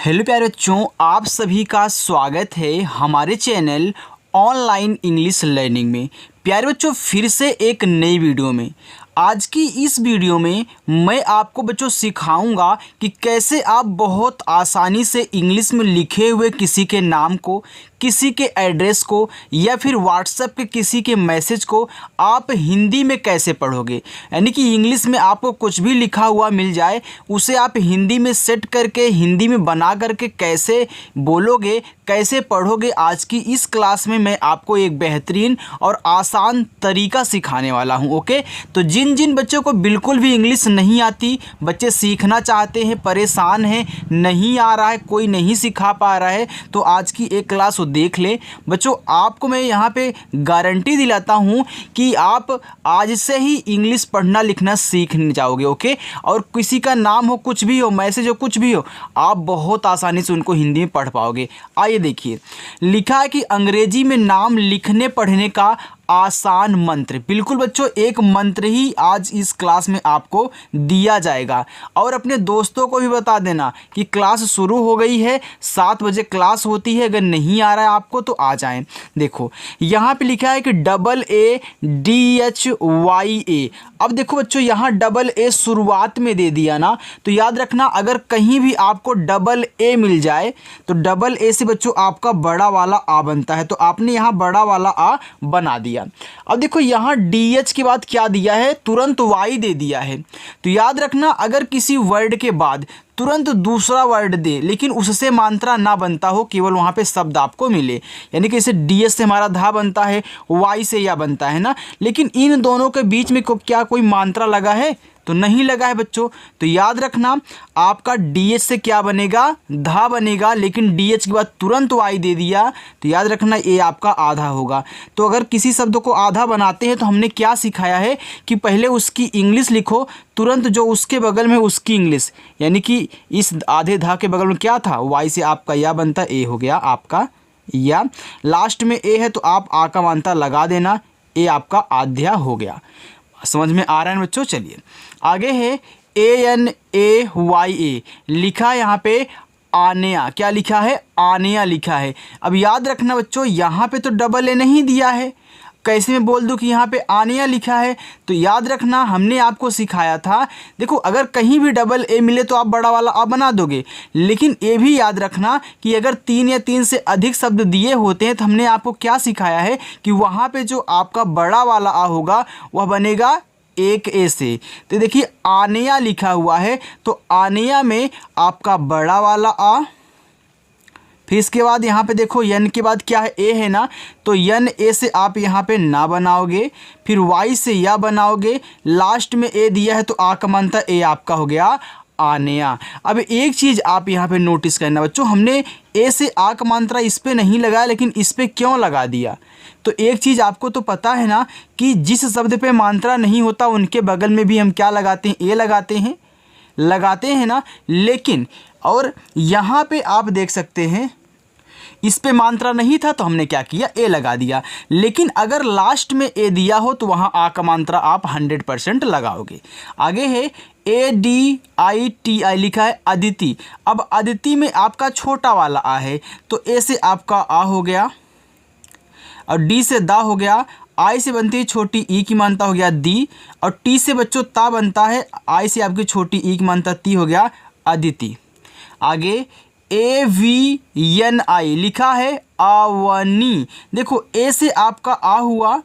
Hello प्यारे बच्चों, आप सभी का स्वागत है हमारे चैनल ऑनलाइन इंग्लिश लर्निंग में। प्यारे बच्चों, फिर से एक नई वीडियो में। आज की इस वीडियो में मैं आपको बच्चों सिखाऊंगा कि कैसे आप बहुत आसानी से इंग्लिश में लिखे हुए किसी के नाम को, किसी के एड्रेस को या फिर व्हाट्सएप के किसी के मैसेज को आप हिंदी में कैसे पढ़ोगे। यानी कि इंग्लिश में आपको कुछ भी लिखा हुआ मिल जाए, उसे आप हिंदी में सेट करके, हिंदी में बना करके कैसे बोलोगे, कैसे पढ़ोगे। आज की इस क्लास में मैं आपको एक बेहतरीन और आसान तरीका सिखाने वाला हूं। ओके, तो जिन बच्चों को बिल्कुल भी इंग्लिश नहीं आती, बच्चे सीखना चाहते हैं, परेशान हैं, नहीं आ रहा है, कोई नहीं सिखा पा रहा है, तो आज की एक क्लास देख ले। बच्चों, आपको मैं यहाँ पे गारंटी दिलाता हूँ कि आप आज से ही इंग्लिश पढ़ना लिखना सीख जाओगे। ओके, और किसी का नाम हो, कुछ भी हो, मैसेज हो, कुछ भी हो, आप बहुत आसानी से उनको हिंदी में पढ़ पाओगे। आइए देखिए, लिखा है कि अंग्रेजी में नाम लिखने पढ़ने का आसान मंत्र। बिल्कुल बच्चों, एक मंत्र ही आज इस क्लास में आपको दिया जाएगा। और अपने दोस्तों को भी बता देना कि क्लास शुरू हो गई है, 7 बजे क्लास होती है। अगर नहीं आ रहा है आपको तो आ जाएं। देखो यहाँ पे लिखा है कि AADHYA। अब देखो बच्चों, यहाँ AA शुरुआत में दे दिया ना, तो याद रखना, अगर कहीं भी आपको AA मिल जाए तो AA से बच्चों आपका बड़ा वाला आ बनता है, तो आपने यहाँ बड़ा वाला आ बना दिया। अब देखो यहाँ DH के बाद क्या दिया है, तुरंत Y दे दिया है। तो याद रखना, अगर किसी वर्ड के बाद तुरंत दूसरा वर्ड दे लेकिन उससे मात्रा ना बनता हो, केवल वहाँ पे शब्द आपको मिले, यानी कि इसे DH से हमारा धा बनता है, Y से या बनता है ना, लेकिन इन दोनों के बीच में क्या कोई मात्रा लगा है? तो नहीं लगा है बच्चों। तो याद रखना, आपका DH से क्या बनेगा, धा बनेगा, लेकिन DH के बाद तुरंत Y दे दिया, तो याद रखना ये आपका आधा होगा। तो अगर किसी शब्द को आधा बनाते हैं तो हमने क्या सिखाया है कि पहले उसकी इंग्लिश लिखो, तुरंत जो उसके बगल में उसकी इंग्लिश, यानी कि इस आधे धा के बगल में क्या था, Y से आपका या बनता, ए हो गया आपका या। लास्ट में ए है तो आप आ का मानता लगा देना, ए आपका आध्या हो गया। समझ में आ रहा है बच्चों? चलिए आगे है ANAYA लिखा है यहाँ पे आनेया। क्या लिखा है? आनेया लिखा है। अब याद रखना बच्चों, यहाँ पे तो AA नहीं दिया है, कैसे मैं बोल दूं कि यहाँ पे आनेया लिखा है? तो याद रखना, हमने आपको सिखाया था, देखो अगर कहीं भी AA मिले तो आप बड़ा वाला आ बना दोगे, लेकिन ये भी याद रखना कि अगर 3 या 3 से अधिक शब्द दिए होते हैं तो हमने आपको क्या सिखाया है कि वहाँ पे जो आपका बड़ा वाला आ होगा वह बनेगा एक ए से। तो देखिए आनेया लिखा हुआ है, तो आनेया में आपका बड़ा वाला आ, फिर इसके बाद यहाँ पे देखो यन के बाद क्या है, ए है ना, तो यन ए से आप यहाँ पे ना बनाओगे, फिर वाई से या बनाओगे, लास्ट में ए दिया है तो आ का मानता ए आपका हो गया आनेया। अब एक चीज़ आप यहाँ पे नोटिस करना बच्चों, हमने ए से आ का मात्रा इस पे नहीं लगाया, लेकिन इस पे क्यों लगा दिया? तो एक चीज़ आपको तो पता है ना कि जिस शब्द पे मात्रा नहीं होता उनके बगल में भी हम क्या लगाते हैं, ए लगाते हैं ना। लेकिन और यहाँ पे आप देख सकते हैं, इस पे मात्रा नहीं था तो हमने क्या किया, ए लगा दिया। लेकिन अगर लास्ट में ए दिया हो तो वहाँ आ का मात्रा आप 100% लगाओगे। आगे है ADITI लिखा है अदिति। अब अदिति में आपका छोटा वाला आ है, तो ए से आपका आ हो गया और डी से दा हो गया, आई से बनती है छोटी ई की मानता हो गया दी, और टी से बच्चों ता बनता है, आई से आपकी छोटी ई की मानता ती हो गया अदिति। आगे AVNI लिखा है आवनी। देखो ए से आपका आ हुआ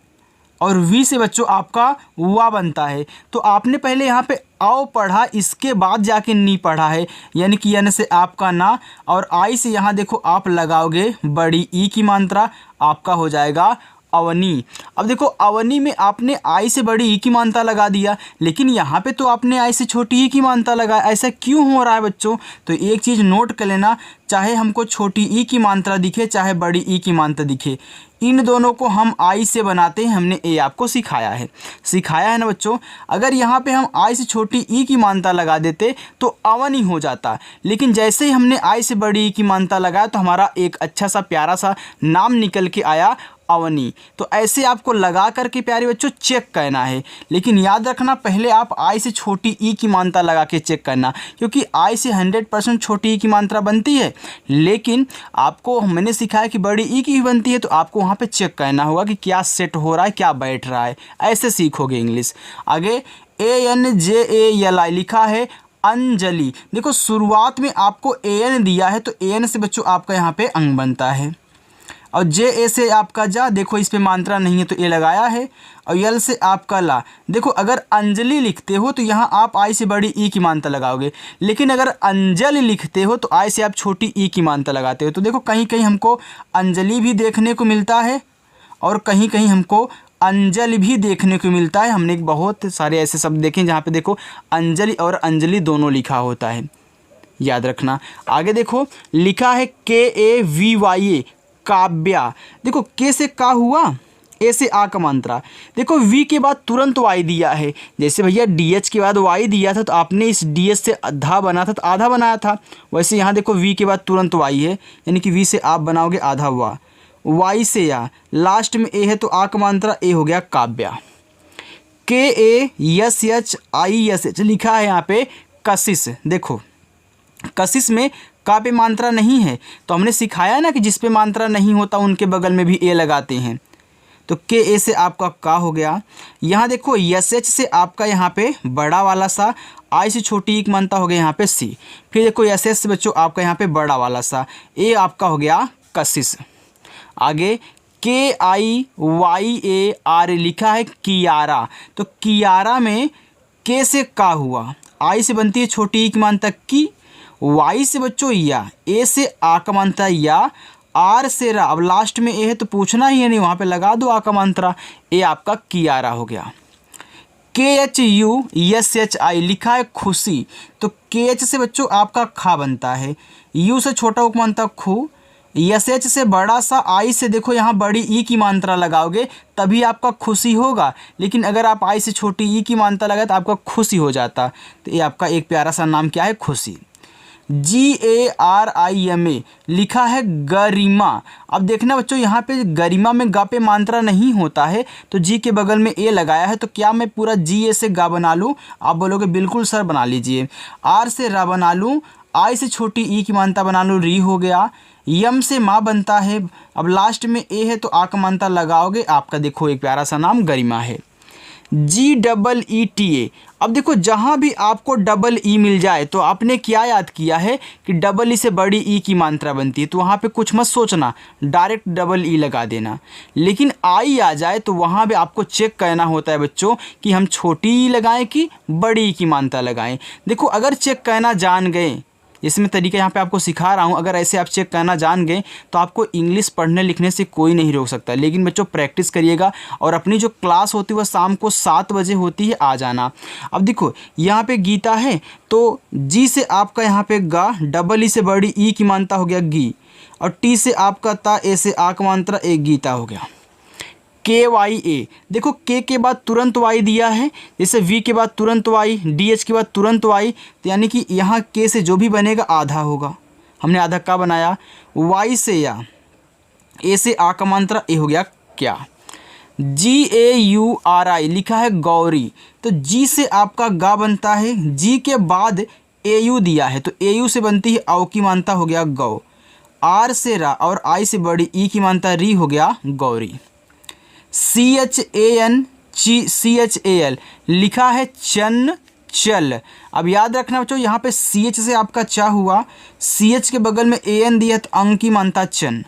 और वी से बच्चों आपका वा बनता है, तो आपने पहले यहाँ पे आओ पढ़ा, इसके बाद जाके नी पढ़ा है, यानी कि यन से आपका ना, और आई से यहाँ देखो आप लगाओगे बड़ी ई की मात्रा, आपका हो जाएगा अवनी। अब देखो अवनी में आपने आई से बड़ी ई की मात्रा लगा दिया, लेकिन यहाँ पे तो आपने आई से छोटी ई की मात्रा लगाया। ऐसा क्यों हो रहा है बच्चों? तो एक चीज़ नोट कर लेना, चाहे हमको छोटी ई की मात्रा दिखे चाहे बड़ी ई की मात्रा दिखे, इन दोनों को हम आई से बनाते हैं। हमने ए आपको सिखाया है ना बच्चों। अगर यहाँ पे हम आई से छोटी ई की मात्रा लगा देते तो अवनी हो जाता, लेकिन जैसे ही हमने आई से बड़ी ई की मात्रा लगाया तो हमारा एक अच्छा सा प्यारा सा नाम निकल के आया अवनी। तो ऐसे आपको लगा करके प्यारे बच्चों चेक करना है, लेकिन याद रखना पहले आप आई से छोटी ई की मात्रा लगा के चेक करना, क्योंकि आई से 100% छोटी ई की मात्रा बनती है, लेकिन आपको मैंने सिखाया कि बड़ी ई की ही बनती है। तो आपको वहाँ पे चेक करना होगा कि क्या सेट हो रहा है, क्या बैठ रहा है, ऐसे सीखोगे इंग्लिश। आगे ANJALI लिखा है अंजलि। देखो शुरुआत में आपको AN दिया है, तो AN से बच्चों आपका यहाँ पे अंग बनता है, और JA से आपका जा, देखो इस पे मात्रा नहीं है तो ए लगाया है, और यल से आपका ला। देखो अगर अंजलि लिखते हो तो यहाँ आप आई से बड़ी ई की मात्रा लगाओगे, लेकिन अगर अंजलि लिखते हो तो आई से आप छोटी ई की मात्रा लगाते हो। तो देखो कहीं कहीं हमको अंजलि भी देखने को मिलता है और कहीं कहीं हमको अंजलि भी देखने को मिलता है। हमने बहुत सारे ऐसे शब्द देखे जहाँ पे देखो अंजलि और अंजलि दोनों लिखा होता है, याद रखना। आगे देखो लिखा है KAVYA काव्या। देखो के से का हुआ, ए से आ का मात्रा। देखो वी के बाद तुरंत वाई दिया है, जैसे भैया DH के बाद वाई दिया था तो आपने इस DH से आधा बना था तो आधा बनाया था, वैसे यहाँ देखो वी के बाद तुरंत वाई है, यानी कि वी से आप बनाओगे आधा वा, वाई से या, लास्ट में ए है तो आ का मात्रा ए हो गया काव्या। KASHISH लिखा है यहाँ पे कशिश। देखो कशिश में का पे मात्रा नहीं है, तो हमने सिखाया ना कि जिस पे मात्रा नहीं होता उनके बगल में भी ए लगाते हैं। तो KA से आपका का हो गया। यहाँ देखो SH से आपका यहाँ पे बड़ा वाला सा, आई से छोटी एक मात्रा हो गया यहाँ पे C। फिर देखो SS से बच्चों आपका यहाँ पे बड़ा वाला सा ए आपका हो गया कशिश। आगे KIYAR लिखा है कियारा। तो कियारा में के से का हुआ, आई से बनती है छोटी एक मात्रा की, वाई से बच्चों या, ए से आ का मात्रा या, आर से रा, अब लास्ट में ए है तो पूछना ही है नहीं, वहाँ पे लगा दो आ का मात्रा, ए आपका कियारा हो गया। KHUSHI लिखा है खुशी। तो KH से बच्चों आपका खा बनता है, यू से छोटा उप मात्रा खू, SH से बड़ा सा, आई से देखो यहाँ बड़ी ई की मात्रा लगाओगे तभी आपका खुशी होगा, लेकिन अगर आप आई से छोटी ई की मात्रा लगाए तो आपका खुशी हो जाता। तो ये आपका एक प्यारा सा नाम क्या है, खुशी। GARIMA लिखा है गरिमा। अब देखना बच्चों यहाँ पे गरिमा में गा पे मात्रा नहीं होता है, तो जी के बगल में ए लगाया है, तो क्या मैं पूरा GA से गा बना लूँ? आप बोलोगे बिल्कुल सर बना लीजिए। आर से रा बना लूँ, आई से छोटी ई की मात्रा बना लूँ, री हो गया। यम से माँ बनता है, अब लास्ट में ए है तो आ का मात्रा लगाओगे, आपका देखो एक प्यारा सा नाम गरिमा है। GEETA। अब देखो जहाँ भी आपको डबल ई मिल जाए तो आपने क्या याद किया है कि डबल ई से बड़ी ई की मात्रा बनती है, तो वहाँ पे कुछ मत सोचना, डायरेक्ट डबल ई लगा देना। लेकिन आई आ जाए तो वहाँ पे आपको चेक करना होता है बच्चों कि हम छोटी ई लगाएं कि बड़ी ई की मात्रा लगाएं। देखो अगर चेक करना जान गए, इसमें तरीका यहाँ पे आपको सिखा रहा हूँ, अगर ऐसे आप चेक करना जान गए तो आपको इंग्लिश पढ़ने लिखने से कोई नहीं रोक सकता। लेकिन बच्चों प्रैक्टिस करिएगा, और अपनी जो क्लास होती है वह शाम को 7 बजे होती है, आ जाना। अब देखो यहाँ पे गीता है, तो जी से आपका यहाँ पे गा, डबल ई से बड़ी ई की मात्रा हो गया गी, और टी से आपका ता, ए से आ का मात्रा एक गीता हो गया। KYA। देखो के बाद तुरंत वाई दिया है, जैसे वी के बाद तुरंत वाई, DH के बाद तुरंत वाई, तो यानी कि यहाँ के से जो भी बनेगा आधा होगा, हमने आधा का बनाया। वाई से या, ए से आ का मात्रा ए हो गया क्या। GAURI लिखा है गौरी। तो जी से आपका गा बनता है, जी के बाद AU दिया है, तो AU से बनती है औ की मात्रा हो गया गौ। आर से रा और आई से बड़ी ई की मात्रा री हो गया गौरी। CHAL लिखा है चन चल। अब याद रखना बच्चों यहाँ पे CH से आपका चा हुआ, CH के बगल में AN दिया तो अंग की मात्रा चन,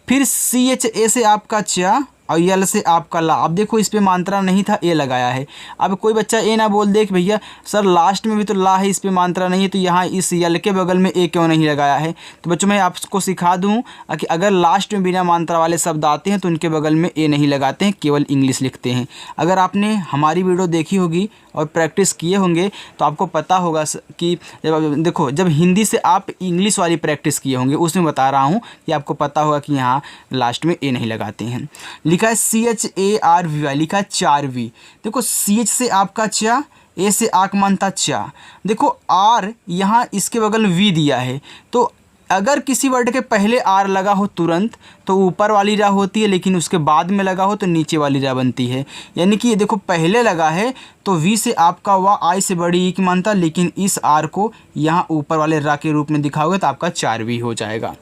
फिर CHA से आपका चा और यल से आपका ला। अब देखो इस पे मात्रा नहीं था, ए लगाया है। अब कोई बच्चा ए ना बोल दे कि भैया सर लास्ट में भी तो ला है, इस पे मात्रा नहीं है, तो यहाँ इस यल के बगल में ए क्यों नहीं लगाया है। तो बच्चों मैं आपको सिखा दूँ कि अगर लास्ट में बिना मात्रा वाले शब्द आते हैं तो उनके बगल में ए नहीं लगाते हैं, केवल इंग्लिश लिखते हैं। अगर आपने हमारी वीडियो देखी होगी और प्रैक्टिस किए होंगे तो आपको पता होगा कि देखो जब हिंदी से आप इंग्लिश वाली प्रैक्टिस किए होंगे उसमें बता रहा हूँ कि आपको पता होगा कि यहाँ लास्ट में ए नहीं लगाते हैं। लिखा है CHARVY, लिखा है 4V। देखो CH से आपका चा, ए से आक मानता चा। देखो आर यहाँ इसके बगल में वी दिया है, तो अगर किसी वर्ड के पहले आर लगा हो तुरंत तो ऊपर वाली रा होती है, लेकिन उसके बाद में लगा हो तो नीचे वाली रा बनती है। यानी कि ये देखो पहले लगा है तो वी से आपका वाह आई से बड़ी ई की मानता, लेकिन इस आर को यहाँ ऊपर वाले रा के रूप में दिखाओगे तो आपका 4V हो जाएगा।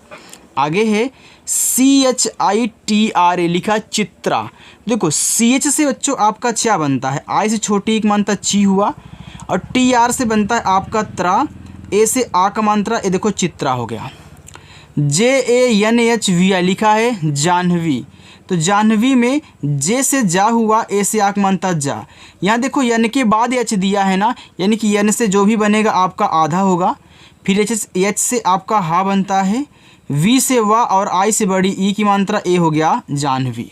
आगे है CHITRA लिखा चित्रा। देखो CH से बच्चों आपका क्या बनता है, आई से छोटी एक मानता ची हुआ, और TR से बनता है आपका त्रा, ए से आ का मात्रा, ये देखो चित्रा हो गया। JANHVI लिखा है जाह्नवी। तो जाह्नवी में जे से जा हुआ, ए से आ का मानता जा। यहाँ देखो यन के बाद एच दिया है ना, यानी कि यन से जो भी बनेगा आपका आधा होगा। फिर एच से आपका हा बनता है, वी से वा और आई से बड़ी ई की मात्रा ए हो गया जाह्नवी।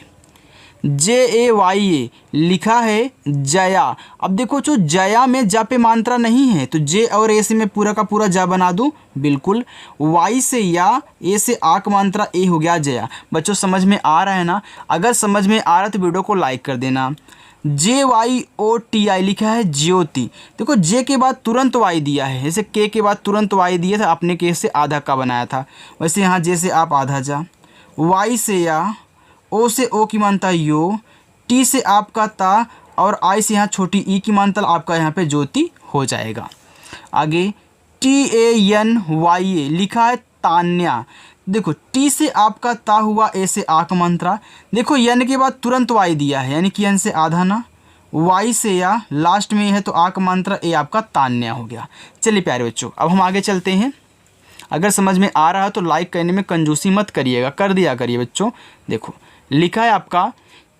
JAYA लिखा है जया। अब देखो जो जया में जा पे मात्रा नहीं है तो जे और ए से मैं पूरा का पूरा जा बना दूं, बिल्कुल। वाई से या, ए से आ का मात्रा ए हो गया जया। बच्चों समझ में आ रहा है ना? अगर समझ में आ रहा है तो वीडियो को लाइक कर देना। JYOTI लिखा है ज्योति। देखो जे के बाद तुरंत वाई दिया है, जैसे के के बाद तुरंत वाई दिया था, अपने के से आधा का बनाया था, वैसे यहाँ जे से आप आधा जा। वाई से या, ओ से ओ की मानता यो, टी से आपका ता, और आई से यहाँ छोटी ई की मानता आपका यहाँ पे ज्योति हो जाएगा। आगे TANYA लिखा है तान्या। देखो टी से आपका ता हुआ, ए से आ का मात्रा। देखो यन के बाद तुरंत वाई दिया है, यानी कि यन से आधा ना, वाई से या, लास्ट में है तो आ का मात्रा, ए आपका तान्या हो गया। चलिए प्यारे बच्चों अब हम आगे चलते हैं। अगर समझ में आ रहा है तो लाइक करने में कंजूसी मत करिएगा, कर दिया करिए बच्चों। देखो लिखा है आपका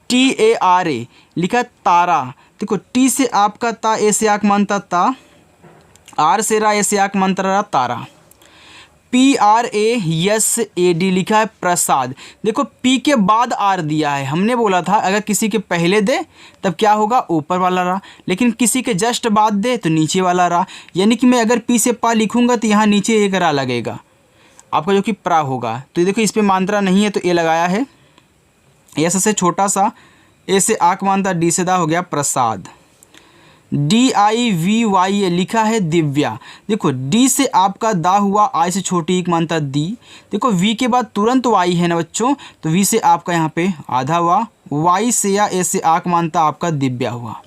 TARA लिखा है तारा। देखो टी से आपका ता, ए से आ का मानता ता, आर से रा, ए से आ का मानता रा, तारा। PRASAD लिखा है प्रसाद। देखो पी के बाद आर दिया है, हमने बोला था अगर किसी के पहले दे तब क्या होगा, ऊपर वाला रा, लेकिन किसी के जस्ट बाद दे तो नीचे वाला रा। यानी कि मैं अगर पी से पा लिखूंगा तो यहाँ नीचे एक रा लगेगा आपका, जो कि प्रा होगा। तो ये देखो इस पर मात्रा नहीं है तो ए लगाया है, एस से छोटा सा, ए से आ का मानता, डी से दा हो गया प्रसाद। DIVYA लिखा है दिव्या। देखो डी से आपका दा हुआ, आई से छोटी एक मानता दी। देखो वी के बाद तुरंत वाई है ना बच्चों, तो वी से आपका यहाँ पे आधा हुआ, वाई से या, ए से आ का मानता आपका दिव्या हुआ।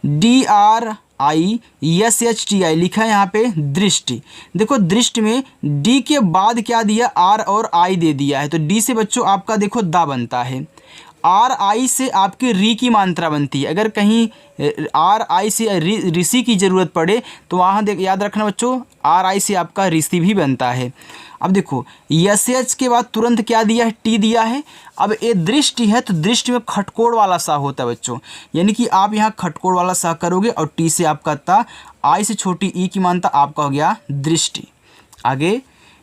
DRISHTI लिखा है यहाँ पे दृष्टि। देखो दृष्टि में डी के बाद क्या दिया, आर और आई दे दिया है, तो डी से बच्चों आपका देखो दा बनता है। आर आई से आपकी री की मात्रा बनती है। अगर कहीं आर आई से ऋषि की ज़रूरत पड़े तो वहाँ याद रखना बच्चों, आर आई से आपका ऋषि भी बनता है। अब देखो एच के बाद तुरंत क्या दिया है, टी दिया है। अब ये दृष्टि है तो दृष्टि में खटकोड़ वाला सा होता है बच्चों, यानी कि आप यहाँ खटकोड़ वाला सा करोगे, और टी से आपका ता, आई से छोटी ई की मानता आपका हो गया दृष्टि। आगे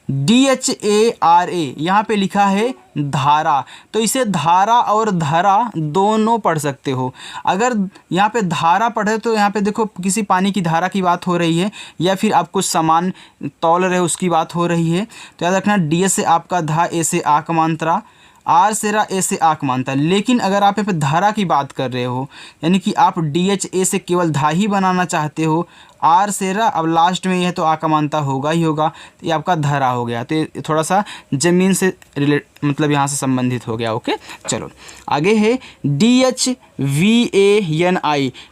DHARA यहाँ पे लिखा है धारा। तो इसे धारा और धरा दोनों पढ़ सकते हो। अगर यहाँ पे धारा पढ़े तो यहाँ पे देखो किसी पानी की धारा की बात हो रही है, या फिर आप कुछ सामान तौल रहे उसकी बात हो रही है, तो याद रखना डी से आपका धा, ए से आ का मात्रा, आर से रा, ए से आ का मानता। लेकिन अगर आप यहाँ पे धारा की बात कर रहे हो, यानी कि आप DHA से केवल धा ही बनाना चाहते हो, आर से रा, अब लास्ट में यह तो आ का मानता होगा ही होगा, तो ये आपका धारा हो गया। तो ये थोड़ा सा ज़मीन से मतलब यहाँ से संबंधित हो गया। ओके चलो आगे है DHVANI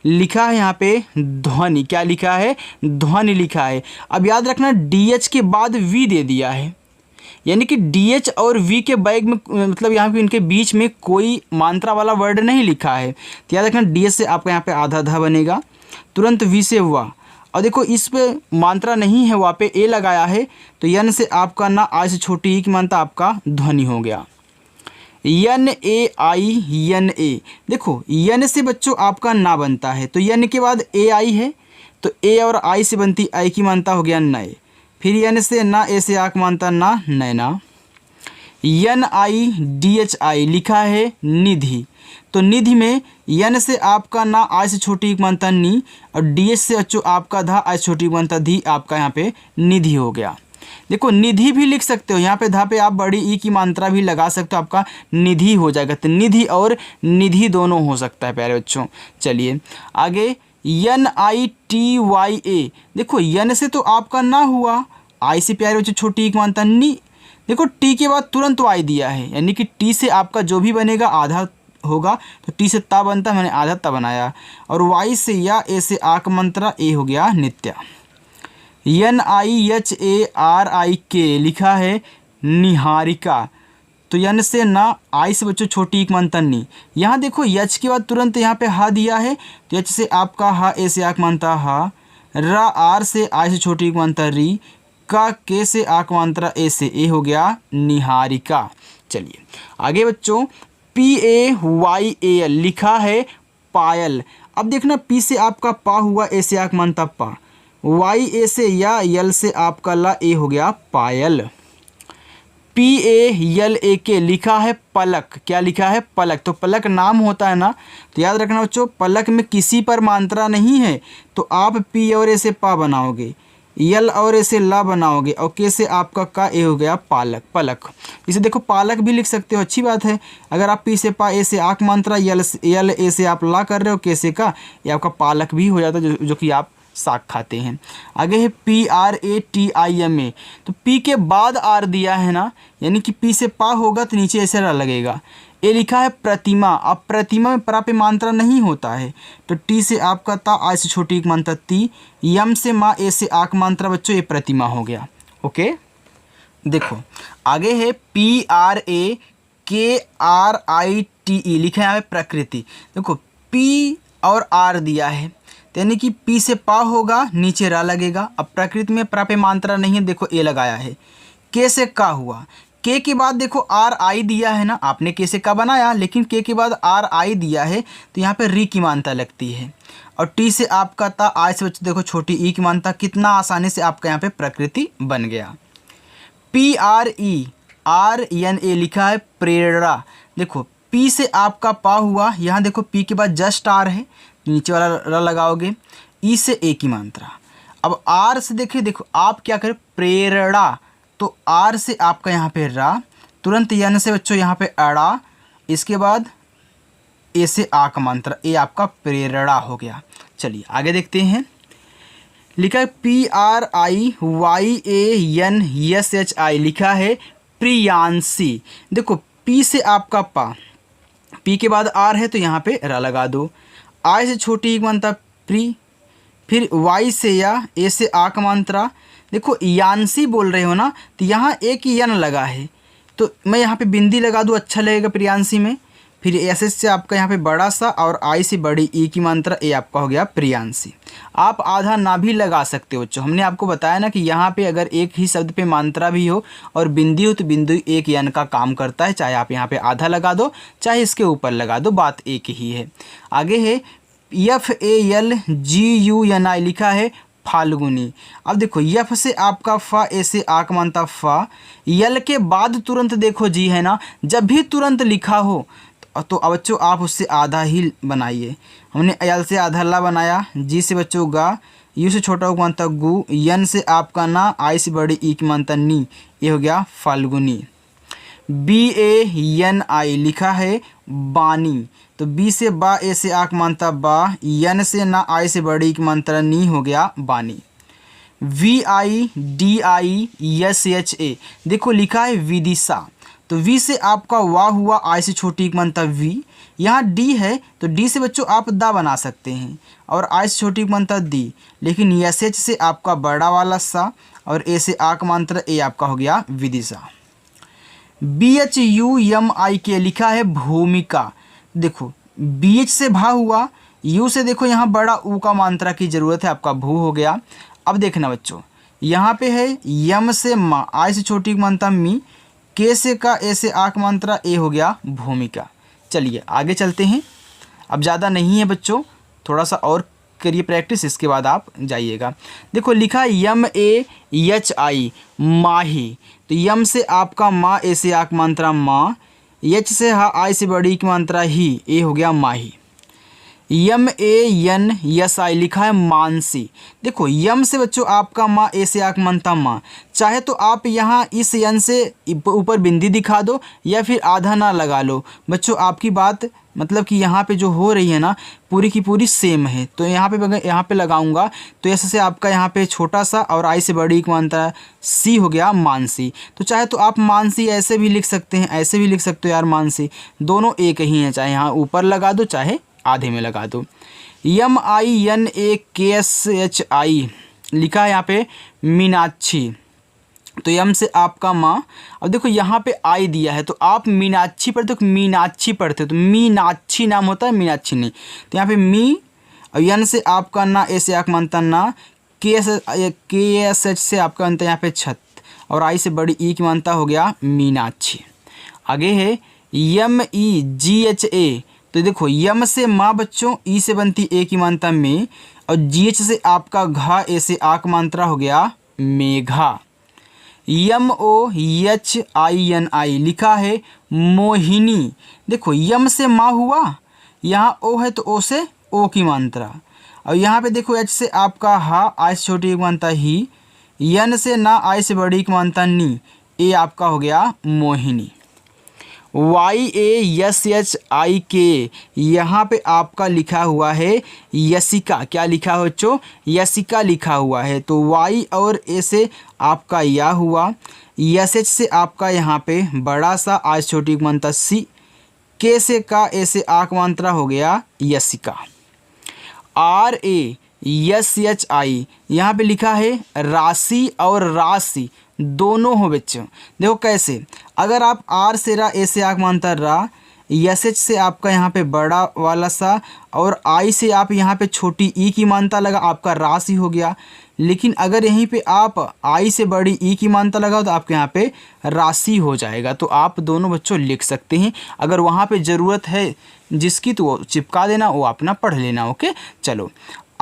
लिखा है यहाँ पे ध्वनि। क्या लिखा है, ध्वनि लिखा है। अब याद रखना DH के बाद V दे दिया है, यानी कि DH और V के बैग में मतलब यहाँ पे इनके बीच में कोई मात्रा वाला वर्ड नहीं लिखा है। तो याद रखना DH से आपका यहाँ पे आधा धा बनेगा, तुरंत V से हुआ, और देखो इस पे मात्रा नहीं है, वहाँ पे ए लगाया है, तो यन से आपका ना, आई से छोटी ई की मात्रा आपका ध्वनि हो गया। NAINA देखो यन से बच्चों आपका ना बनता है, तो यन के बाद AI है, तो ए और आई से बनती आई की मात्रा हो गया नए। फिर यन से ना, ए से आ की मात्रा ना, नैना। NIDHI लिखा है निधि। तो निधि में यन से आपका ना, आई से छोटी एक मानता नी, और DH से बच्चों आपका धा, आई से छोटी मानता धी, आपका यहाँ पे निधि हो गया। देखो निधि भी लिख सकते हो, यहाँ पे धा पे आप बड़ी ई की मात्रा भी लगा सकते हो, आपका निधि हो जाएगा। तो निधि और निधि दोनों हो सकता है प्यारे बच्चों। चलिए आगे NITYA। देखो यन से तो आपका ना हुआ, आई से प्यारे बच्चों छोटी एक मानता नी। देखो टी के बाद तुरंत वाई दिया है, यानी कि टी से आपका जो भी बनेगा आधा होगा, तो टी से ता बनता है, मैंने आधा ता बनाया। और वाई से या, ए से आक मंत्रा, ए हो गया नित्या। NIHARIK लिखा है निहारिका, तो यन से ना, आई से बच्चों छोटी एक मानता नी। यहाँ देखो यच के बाद तुरंत यहाँ पे हा दिया है, तो यच से आपका हा, ए से आक मानता हा, रा आर से आई से छोटी एक मानता री, का के से आक मात्रा ए से, ए हो गया निहारिका। चलिए आगे बच्चों, PAYAL लिखा है पायल। अब देखना पी से आपका पा हुआ, ए से आक मानता पा, वाई ए से या, यल से आपका ला, ए हो गया पायल। PALAK लिखा है पलक। क्या लिखा है? पलक। तो पलक नाम होता है ना, तो याद रखना बच्चों पलक में किसी पर मात्रा नहीं है, तो आप पी और ए से पा बनाओगे, यल और ए से ला बनाओगे, और के से आपका का, ए हो गया पालक, पलक। इसे देखो पालक भी लिख सकते हो, अच्छी बात है। अगर आप पी से पा, ए से आक मात्रा, यल ए से आप ला कर रहे हो, के से का, ये आपका पालक भी हो जाता है, जो कि आप साग खाते हैं। आगे है PRATIMA, तो पी के बाद आर दिया है ना, यानी कि पी से पा होगा तो नीचे ऐसे रा लगेगा। ए लिखा है प्रतिमा। अब प्रतिमा में प्रा पे मात्रा नहीं होता है, तो टी से आपका ता, आई से छोटी एक मात्रा ती, यम से माँ, ए से आक मात्रा बच्चों, ये प्रतिमा हो गया। ओके, देखो आगे है PRAKRITE लिखा है यहाँ पे प्रकृति। देखो पी और आर दिया है, यानी कि पी से पा होगा, नीचे रा लगेगा। अब प्रकृति में प्रा पे मात्रा नहीं है, देखो ए लगाया है। के से का हुआ, के के बाद देखो आर आई दिया है ना, आपने के से का बनाया, लेकिन के के बाद आर आई दिया है, तो यहाँ पे री की मानता लगती है। और टी से आपका ता, आई से बच्चों देखो छोटी ई की मानता, कितना आसानी से आपका यहाँ पे प्रकृति बन गया। PRERNA लिखा है प्रेरणा। देखो पी से आपका पा हुआ, यहाँ देखो पी के बाद जस्ट आर है, नीचे वाला र लगाओगे, ई से ए की मात्रा। अब आर से देखिए, देखो आप क्या करें, प्रेरणा, तो आर से आपका यहाँ पे रा, तुरंत यन से बच्चों यहाँ पे अड़ा, इसके बाद ए से आ का मात्रा, ए आपका प्रेरणा हो गया। चलिए आगे देखते हैं, लिखा है PRIYANSHI लिखा है प्रियांशी। देखो पी से आपका पा, पी के बाद आर है तो यहाँ पे रा लगा दो, आई से छोटी एक मात्रा प्री, फिर वाई से या, ए से आ का मात्रा। देखो यांशी बोल रहे हो ना, तो यहाँ एक यन लगा है, तो मैं यहाँ पे बिंदी लगा दूँ, अच्छा लगेगा प्रियांशी में। फिर एस से आपका यहाँ पे बड़ा सा, और आई से बड़ी ई की मात्रा, ए आपका हो गया प्रियांशी। आप आधा ना भी लगा सकते हो बच्चों, हमने आपको बताया ना कि यहाँ पे अगर एक ही शब्द पे मात्रा भी हो और बिंदी हो, तो बिंदु एक यन का काम करता है, चाहे आप यहाँ पे आधा लगा दो, चाहे इसके ऊपर लगा दो, बात एक ही है। आगे है FALGUNI लिखा है फाल्गुनी। अब देखो यफ से आपका फा, ए से आक मानता फा, यल के बाद तुरंत देखो जी है ना, जब भी तुरंत लिखा हो तो अब बच्चों आप उससे आधा ही बनाइए। हमने यल से आधा ला बनाया, जी से बच्चों गा, यू से छोटा को मानता गु, यन से आपका ना, आई से बड़ी ई की मानता नी, ये हो गया फाल्गुनी। BANI लिखा है बानी। तो बी से बा, ए से आक मानता बा, यन से ना, आई से बड़ी की मात्रा नी, हो गया बानी। VIDISHA देखो लिखा है विदिशा। तो वी से आपका वाह हुआ, आई से छोटी की मात्रा वी, यहाँ डी है तो डी से बच्चों आप दा बना सकते हैं, और आई से छोटी की मात्रा दी, लेकिन एच से आपका बड़ा वाला सा, और ए से आक मात्रा, ए आपका हो गया विदिशा। BHUMIK लिखा है भूमिका। देखो BH से भा हुआ, यू से देखो यहाँ बड़ा ऊ का मात्रा की ज़रूरत है, आपका भू हो गया। अब देखना बच्चों, यहाँ पे है यम से माँ, आई से छोटी की मात्रा मी, के से का, ए से आक मात्रा, ए हो गया भूमिका। चलिए आगे चलते हैं, अब ज़्यादा नहीं है बच्चों, थोड़ा सा और करिए प्रैक्टिस, इसके बाद आप जाइएगा। देखो लिखा है MAHI माही। तो यम से आपका माँ, ए से आक मात्रा माँ, एच से हा, आई से बड़ी की मात्रा ही, ए हो गया माही। MANSI लिखा है मानसी। देखो यम से बच्चों आपका माँ, ए से आक मानता माँ, चाहे तो आप यहाँ इस यन से ऊपर बिंदी दिखा दो, या फिर आधा ना लगा लो, बच्चों आपकी बात मतलब कि यहाँ पे जो हो रही है ना पूरी की पूरी सेम है। तो यहाँ पे लगाऊंगा तो एस से आपका यहाँ पे छोटा सा और आई से बड़ी की मात्रा सी हो गया मानसी। तो चाहे तो आप मानसी ऐसे भी लिख सकते हैं, ऐसे भी लिख सकते हो यार मानसी, दोनों एक ही हैं, चाहे यहाँ ऊपर लगा दो चाहे आधे में लगा दो। MINAKSHI लिखा है यहाँ पे मीनाक्षी, तो यम से आपका माँ। अब देखो यहाँ पे आई दिया है तो आप मीनाक्षी पढ़ते हो, मीनाक्षी पढ़ते हो, तो मीनाक्षी नाम होता है, मीनाक्षी नहीं। तो यहाँ पे मी और यन से आपका ना, ए से आँख मानता ना, KSH से आपका बनता है यहाँ पे छत, और आई से बड़ी ई की मानता हो गया मीनाक्षी। आगे है MEGHA, तो देखो यम से माँ बच्चों, ई से बनती ए की मानता में, और GH से आपका घा, ए से आक मात्रा हो गया मेघा। MOHINI लिखा है मोहिनी। देखो यम से माँ हुआ, यहाँ ओ है तो ओ से ओ की मात्रा, और यहाँ पे देखो एच से आपका हा, आई से छोटी की मानता ही, यन से ना, आई से बड़ी की मानता नी, ए आपका हो गया मोहिनी। YASHIK यहाँ पे आपका लिखा हुआ है यशिका। क्या लिखा हो बच्चों? यशिका लिखा हुआ है। तो Y और A से आपका या हुआ, SH से आपका यहाँ पे बड़ा सा, आज छोटी मात्रा सी, K से का, ए से आक मात्रा हो गया यशिका। RASHI यहाँ पे लिखा है राशि और राशि दोनों हो बच्चों। देखो कैसे, अगर आप आर से रा, ए से आक मानता रा, एच से आपका यहाँ पे बड़ा वाला सा, और आई से आप यहाँ पे छोटी ई की मानता लगा, आपका राशि हो गया। लेकिन अगर यहीं पे आप आई से बड़ी ई की मानता लगाओ तो आपके यहाँ पे राशि हो जाएगा। तो आप दोनों बच्चों लिख सकते हैं, अगर वहाँ पे ज़रूरत है जिसकी तो वो चिपका देना, वो अपना पढ़ लेना। ओके चलो,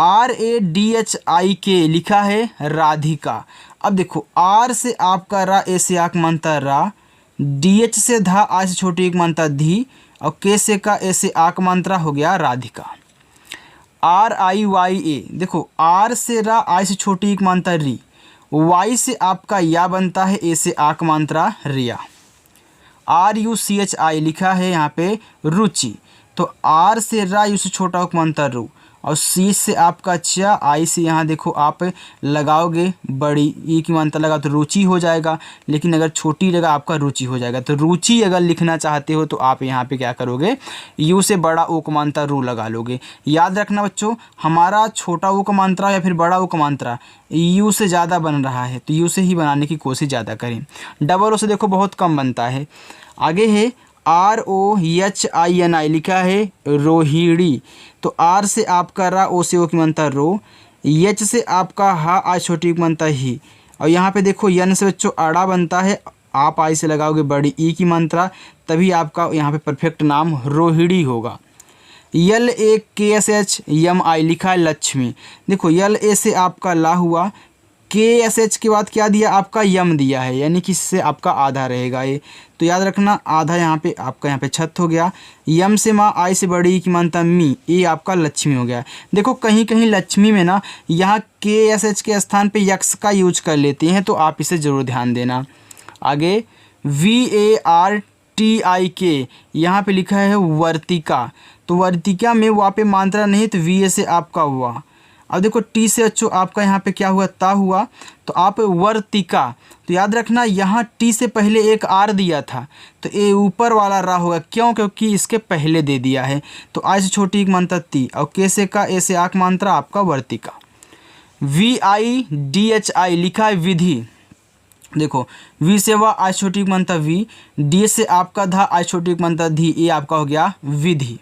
RADHIK लिखा है राधिका। अब देखो आर से आपका रा, ए से आक मानता रा, DH से धा, आ से छोटी एक मानता धी, और के से का, ए से आक मात्रा हो गया राधिका। RIYA देखो आर से रा, आई से छोटी एक मानता री, वाई से आपका या बनता है, ए से आक मात्रा रिया। RUCHI लिखा है यहाँ पे रुचि। तो आर से रा, यू से छोटा एक मानता रू, और सी से आपका चा, आई से यहाँ देखो आप लगाओगे बड़ी ई की मात्रा लगा तो रुचि हो जाएगा, लेकिन अगर छोटी लगा आपका रुचि हो जाएगा। तो रुचि अगर लिखना चाहते हो तो आप यहाँ पे क्या करोगे, यू से बड़ा ओ का मात्रा रू लगा लोगे। याद रखना बच्चों, हमारा छोटा ओ का मात्रा या फिर बड़ा ओ का मात्रा यू से ज़्यादा बन रहा है, तो यू से ही बनाने की कोशिश ज़्यादा करें। डबल ओ से देखो बहुत कम बनता है। आगे है ROHINI लिखा है रोहिणी। तो आर से आपका रा, ओ से ओ की मानता रो, एच से आपका हा, आ छोटी की मानता ही, और यहाँ पे देखो यन से बच्चों अड़ा बनता है, आप आई से लगाओगे बड़ी ई की मात्रा, तभी आपका यहाँ पे परफेक्ट नाम रोहिणी होगा। LAKSHMI लिखा है लक्ष्मी। देखो LA से आपका ला हुआ, KSH के बाद क्या दिया आपका यम दिया है, यानी कि इससे आपका आधा रहेगा ये, तो याद रखना आधा यहाँ पे आपका यहाँ पे छत हो गया। यम से माँ, आई से बड़ी की मानता मी, ये आपका लक्ष्मी हो गया। देखो कहीं कहीं लक्ष्मी में ना यहाँ KSH के स्थान पे यक्स का यूज कर लेते हैं, तो आप इसे ज़रूर ध्यान देना। आगे VARTIK यहाँ पे लिखा है वर्तिका। तो वर्तिका में वहाँ पे मात्रा नहीं, तो VA से आपका हुआ। अब देखो टी से अच्छो आपका यहाँ पे क्या हुआ, ता हुआ, तो आप वर्तिका। तो याद रखना यहाँ टी से पहले एक आर दिया था, तो ए ऊपर वाला रा होगा, क्यों? क्योंकि इसके पहले दे दिया है। तो आई से छोटी एक मात्रा ती, और के से का, ए से आक मात्रा आपका वर्तिका। VIDHI लिखा है विधि। देखो वी से वा, आई छोटी एक मात्रा वी, डी से आपका धा, आई छोटी एक मात्रा धी, ये आपका हो गया विधि।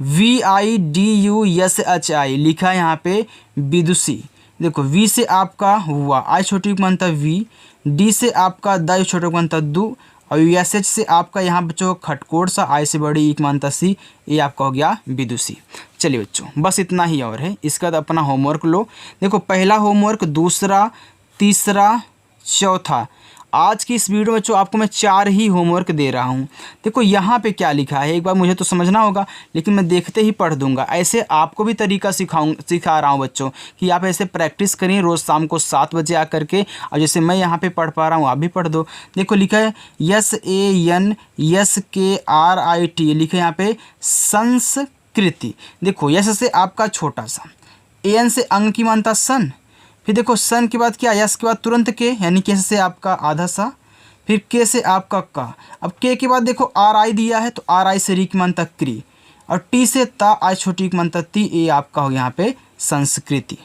VIDUSHI लिखा है यहाँ पे विदुषी। देखो वी से आपका हुआ, आई छोटी मानता वी, डी से आपका द छोटा मानता दू, और SH से आपका यहाँ बच्चों खटकोट सा, आई से बड़ी एक मानता सी, ये आपका हो गया विदुषी। चलिए बच्चों बस इतना ही और है, इसका बाद अपना होमवर्क लो। देखो पहला होमवर्क, दूसरा, तीसरा, चौथा, आज की इस वीडियो में बच्चों आपको मैं 4 ही होमवर्क दे रहा हूँ। देखो यहाँ पे क्या लिखा है, एक बार मुझे तो समझना होगा, लेकिन मैं देखते ही पढ़ दूंगा। ऐसे आपको भी तरीका सिखा रहा हूँ बच्चों कि आप ऐसे प्रैक्टिस करें रोज़ शाम को 7 बजे आकर के, और जैसे मैं यहाँ पे पढ़ पा रहा हूँ आप भी पढ़ दो। देखो लिखा है SANSKRIT, लिखा है यहाँ पे संस्कृति। देखो यस से आपका छोटा सा, AN से अंग की मानता सन, फिर देखो सन के बाद क्या, यस के बाद तुरंत के, यानी कि से आपका आधा सा, फिर के से आपका का। अब के के बाद देखो RI दिया है तो RI से री की मानता क्री, और टी से ता, आई छोटी की मानता ती, ये आपका हो यहाँ पे संस्कृति।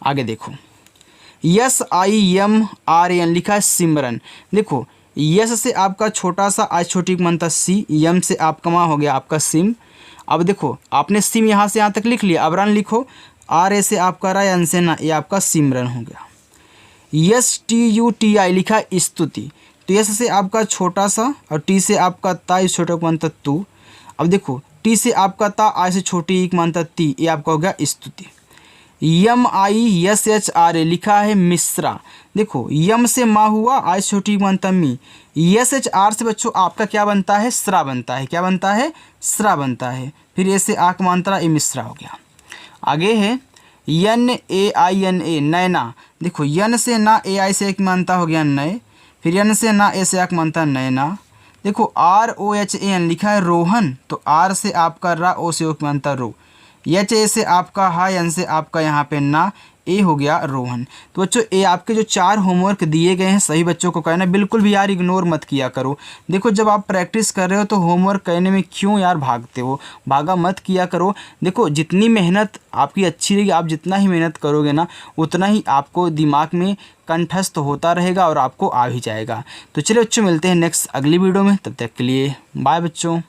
आगे देखो SIMRAN, लिखा है सिमरन। देखो यस से आपका छोटा सा, आई छोटी की मानता सी, यम से आपका माँ हो गया आपका सिम। अब देखो आपने सिम यहाँ से यहाँ तक लिख लिया, अब रन लिखो, RA से आपका रा, एन से ना, ये आपका सिमरन हो गया। STUTI, लिखा है स्तुति। तो यस से आपका छोटा सा, और टी से आपका ता, इस छोटा को मानता तू। अब देखो टी से आपका ता, आई से छोटी एक मानता ती, ये आपका हो गया स्तुति। MISHRA, लिखा है मिश्रा। देखो यम से माँ हुआ, आई से छोटी मानता मी, SHR से बच्चों आपका क्या बनता है, श्रा बनता है। क्या बनता है, श्रा बनता है। फिर ऐसे आक मात्रा, ये मिश्रा हो गया। आगे है NAINA, नैना। देखो यन से ना, AI से एक मानता हो गया नए, फिर यन से ना, ए से एक मानता नैना। देखो ROHAN, लिखा है रोहन। तो R से आपका रा, ओ से एक मानता रो, HA से आपका हा, एन से आपका यहाँ पे ना, ए हो गया रोहन। तो बच्चों ये आपके जो 4 होमवर्क दिए गए हैं, सही बच्चों को कहना, बिल्कुल भी यार इग्नोर मत किया करो। देखो जब आप प्रैक्टिस कर रहे हो तो होमवर्क करने में क्यों यार भागते हो, भागा मत किया करो। देखो जितनी मेहनत आपकी अच्छी रहेगी, आप जितना ही मेहनत करोगे ना, उतना ही आपको दिमाग में कंठस्थ होता रहेगा और आपको आ भी जाएगा। तो चलिए बच्चों मिलते हैं नेक्स्ट अगली वीडियो में, तब तक के लिए बाय बच्चों।